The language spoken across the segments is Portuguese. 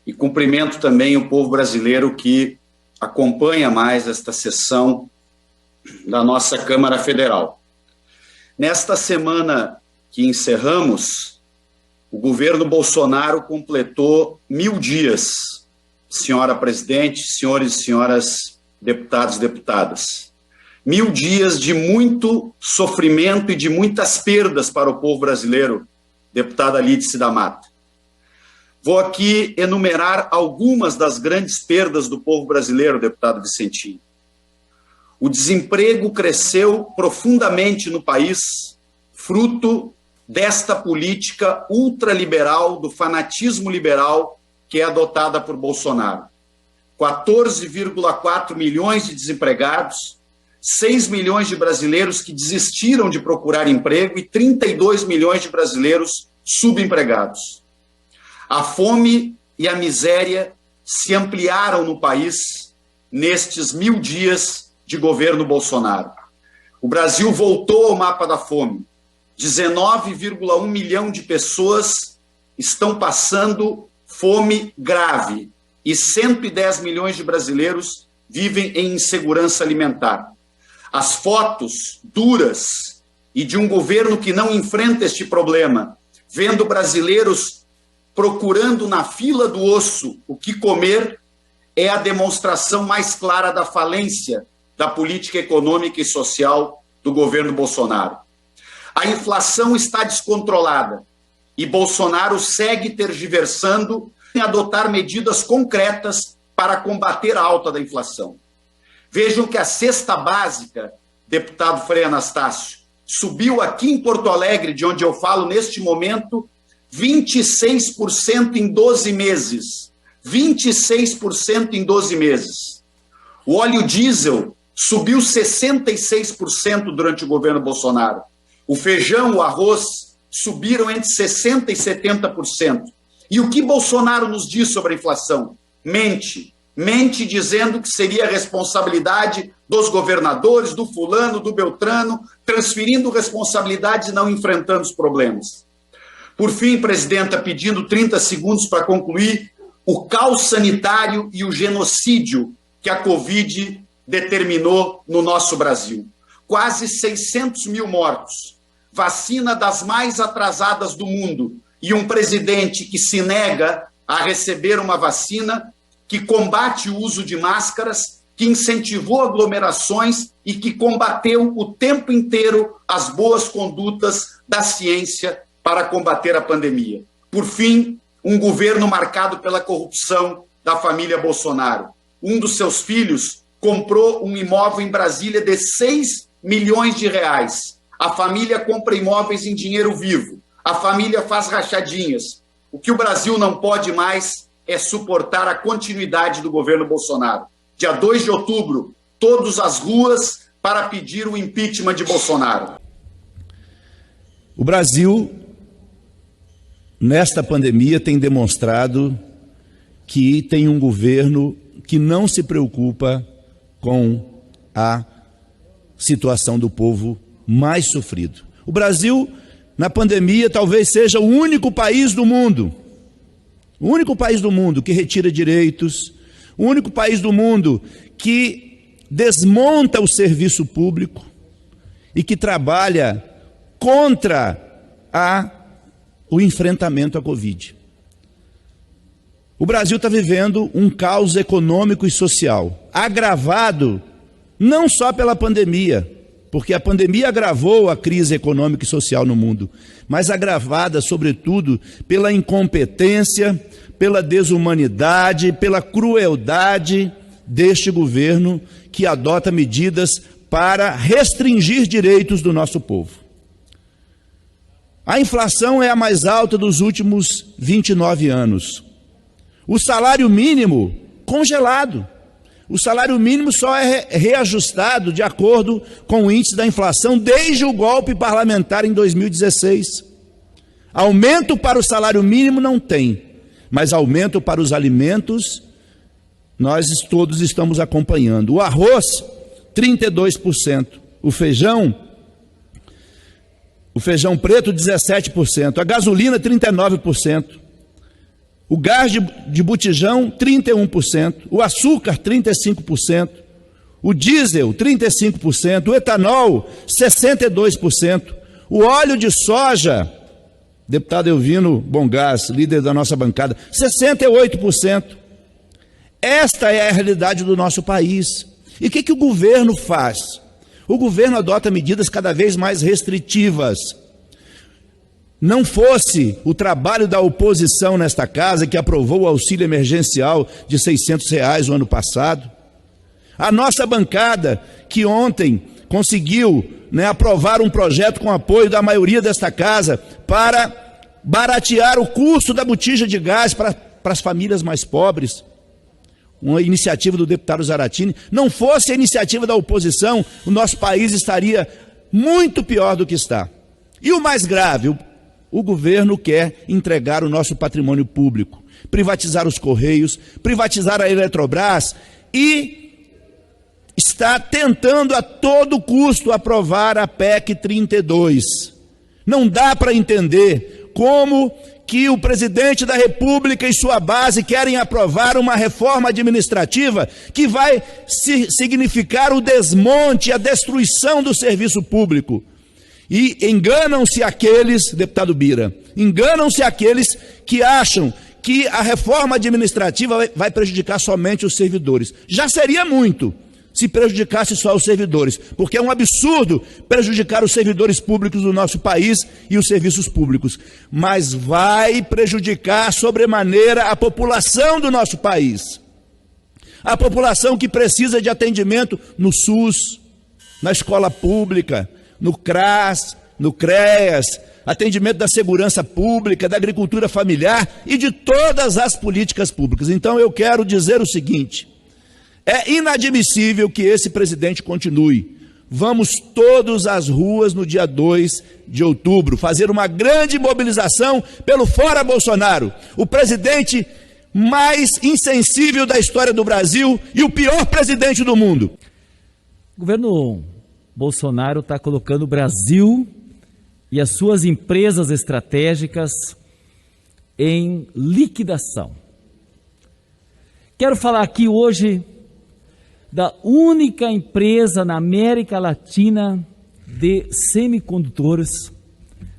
e cumprimento também o povo brasileiro que acompanha mais esta sessão da nossa Câmara Federal. Nesta semana que encerramos, o governo Bolsonaro completou 1000 dias, senhora presidente, senhores e senhoras deputados e deputadas. 1000 dias de muito sofrimento e de muitas perdas para o povo brasileiro, deputada Lídice da Mata. Vou aqui enumerar algumas das grandes perdas do povo brasileiro, deputado Vicentinho. O desemprego cresceu profundamente no país, fruto desta política ultraliberal, do fanatismo liberal que é adotada por Bolsonaro. 14,4 milhões de desempregados, 6 milhões de brasileiros que desistiram de procurar emprego e 32 milhões de brasileiros subempregados. A fome e a miséria se ampliaram no país nestes 1000 dias de governo Bolsonaro. O Brasil voltou ao mapa da fome. 19,1 milhão de pessoas estão passando fome grave e 110 milhões de brasileiros vivem em insegurança alimentar. As fotos duras e de um governo que não enfrenta este problema, vendo brasileiros procurando na fila do osso o que comer, é a demonstração mais clara da falência da política econômica e social do governo Bolsonaro. A inflação está descontrolada e Bolsonaro segue tergiversando em adotar medidas concretas para combater a alta da inflação. Vejam que a cesta básica, deputado Frei Anastácio, subiu aqui em Porto Alegre, de onde eu falo neste momento, 26% em 12 meses. 26% em 12 meses. O óleo diesel subiu 66% durante o governo Bolsonaro. O feijão, o arroz, subiram entre 60% e 70%. E o que Bolsonaro nos diz sobre a inflação? Mente. Mente dizendo que seria responsabilidade dos governadores, do fulano, do beltrano, transferindo responsabilidades e não enfrentando os problemas. Por fim, presidenta, pedindo 30 segundos para concluir, o caos sanitário e o genocídio que a Covid determinou no nosso Brasil. Quase 600 mil mortos, vacina das mais atrasadas do mundo e um presidente que se nega a receber uma vacina, que combate o uso de máscaras, que incentivou aglomerações e que combateu o tempo inteiro as boas condutas da ciência para combater a pandemia. Por fim, um governo marcado pela corrupção da família Bolsonaro. Um dos seus filhos comprou um imóvel em Brasília de 6 milhões de reais. A família compra imóveis em dinheiro vivo. A família faz rachadinhas. O que o Brasil não pode mais é suportar a continuidade do governo Bolsonaro. Dia 2 de outubro, todas as ruas para pedir o impeachment de Bolsonaro. O Brasil, nesta pandemia, tem demonstrado que tem um governo que não se preocupa com a situação do povo mais sofrido. O Brasil, na pandemia, talvez seja o único país do mundo que retira direitos, o único país do mundo que desmonta o serviço público e que trabalha contra o enfrentamento à Covid. O Brasil está vivendo um caos econômico e social, agravado não só pela pandemia, porque a pandemia agravou a crise econômica e social no mundo, mas agravada, sobretudo, pela incompetência, pela desumanidade, pela crueldade deste governo que adota medidas para restringir direitos do nosso povo. A inflação é a mais alta dos últimos 29 anos. O salário mínimo congelado. O salário mínimo só é reajustado de acordo com o índice da inflação desde o golpe parlamentar em 2016. Aumento para o salário mínimo não tem, mas aumento para os alimentos nós todos estamos acompanhando. O arroz, 32%. O feijão preto, 17%. A gasolina, 39%. o gás de botijão, 31%, o açúcar, 35%, o diesel, 35%, o etanol, 62%, o óleo de soja, deputado Elvino Bongás, líder da nossa bancada, 68%. Esta é a realidade do nosso país. E o que o governo faz? O governo adota medidas cada vez mais restritivas. Não fosse o trabalho da oposição nesta casa, que aprovou o auxílio emergencial de R$600 no ano passado, a nossa bancada, que ontem conseguiu aprovar um projeto com apoio da maioria desta casa para baratear o custo da botija de gás para as famílias mais pobres, uma iniciativa do deputado Zaratini. Não fosse a iniciativa da oposição, o nosso país estaria muito pior do que está. E o mais grave, o governo quer entregar o nosso patrimônio público, privatizar os Correios, privatizar a Eletrobras e está tentando a todo custo aprovar a PEC 32. Não dá para entender como que o presidente da República e sua base querem aprovar uma reforma administrativa que vai significar o desmonte, a destruição do serviço público. E enganam-se aqueles, deputado Bira, enganam-se aqueles que acham que a reforma administrativa vai prejudicar somente os servidores. Já seria muito se prejudicasse só os servidores, porque é um absurdo prejudicar os servidores públicos do nosso país e os serviços públicos, mas vai prejudicar sobremaneira a população do nosso país, a população que precisa de atendimento no SUS, na escola pública, no CRAS, no CREAS, atendimento da segurança pública, da agricultura familiar e de todas as políticas públicas. Então eu quero dizer o seguinte: é inadmissível que esse presidente continue. Vamos todos às ruas no dia 2 de outubro, fazer uma grande mobilização pelo Fora Bolsonaro, o presidente mais insensível da história do Brasil e o pior presidente do mundo. O governo Bolsonaro está colocando o Brasil e as suas empresas estratégicas em liquidação. Quero falar aqui hoje da única empresa na América Latina de semicondutores,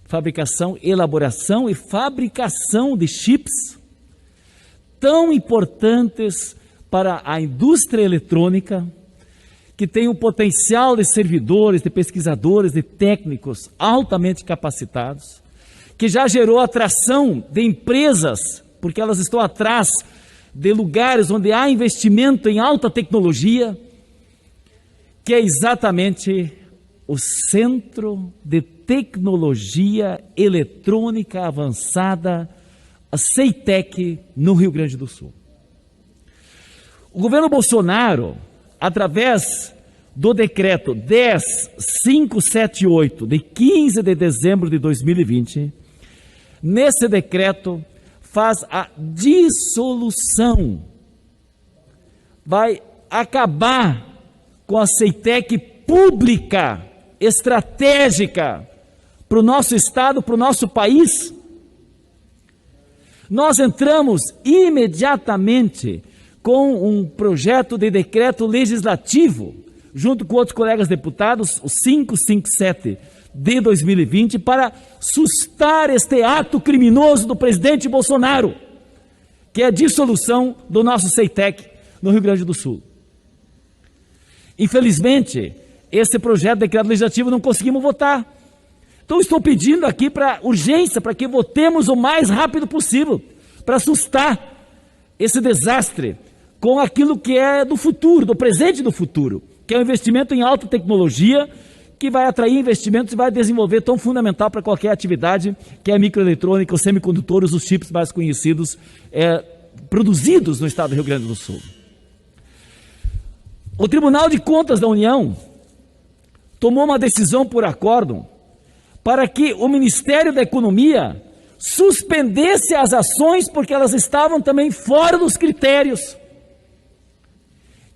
fabricação, elaboração e fabricação de chips tão importantes para a indústria eletrônica, que tem um potencial de servidores, de pesquisadores, de técnicos altamente capacitados, que já gerou atração de empresas, porque elas estão atrás de lugares onde há investimento em alta tecnologia, que é exatamente o Centro de Tecnologia Eletrônica Avançada, a CEITEC, no Rio Grande do Sul. O governo Bolsonaro, através do decreto 10578, de 15 de dezembro de 2020, nesse decreto faz a dissolução, vai acabar com a CEITEC pública, estratégica para o nosso estado, para o nosso país. Nós entramos imediatamente com um projeto de decreto legislativo, junto com outros colegas deputados, o 557 de 2020, para sustar este ato criminoso do presidente Bolsonaro, que é a dissolução do nosso CEITEC no Rio Grande do Sul. Infelizmente, esse projeto de decreto legislativo não conseguimos votar. Então estou pedindo aqui para urgência, para que votemos o mais rápido possível, para sustar esse desastre com aquilo que é do futuro, do presente e do futuro, que é o investimento em alta tecnologia, que vai atrair investimentos e vai desenvolver tão fundamental para qualquer atividade, que é a microeletrônica, os semicondutores, os chips mais conhecidos, produzidos no estado do Rio Grande do Sul. O Tribunal de Contas da União tomou uma decisão por acórdão para que o Ministério da Economia suspendesse as ações, porque elas estavam também fora dos critérios.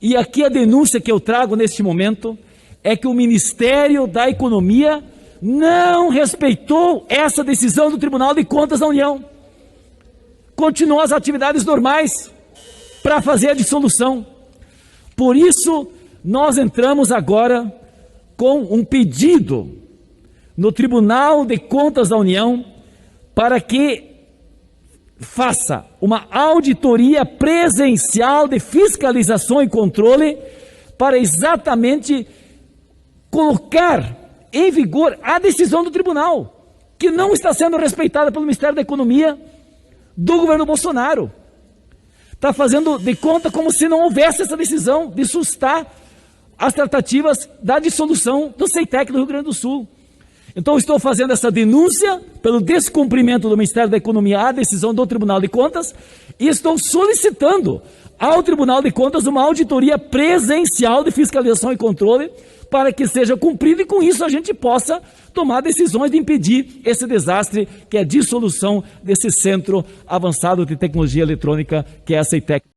E aqui a denúncia que eu trago neste momento é que o Ministério da Economia não respeitou essa decisão do Tribunal de Contas da União. continuam as atividades normais para fazer a dissolução. Por isso, nós entramos agora com um pedido no Tribunal de Contas da União para que faça uma auditoria presencial de fiscalização e controle para exatamente colocar em vigor a decisão do tribunal, que não está sendo respeitada pelo Ministério da Economia do governo Bolsonaro. Está fazendo de conta como se não houvesse essa decisão de sustar as tratativas da dissolução do CEITEC do Rio Grande do Sul. Então, estou fazendo essa denúncia pelo descumprimento do Ministério da Economia à decisão do Tribunal de Contas e estou solicitando ao Tribunal de Contas uma auditoria presencial de fiscalização e controle para que seja cumprido e com isso a gente possa tomar decisões de impedir esse desastre que é a dissolução desse centro avançado de tecnologia eletrônica que é a CEITEC.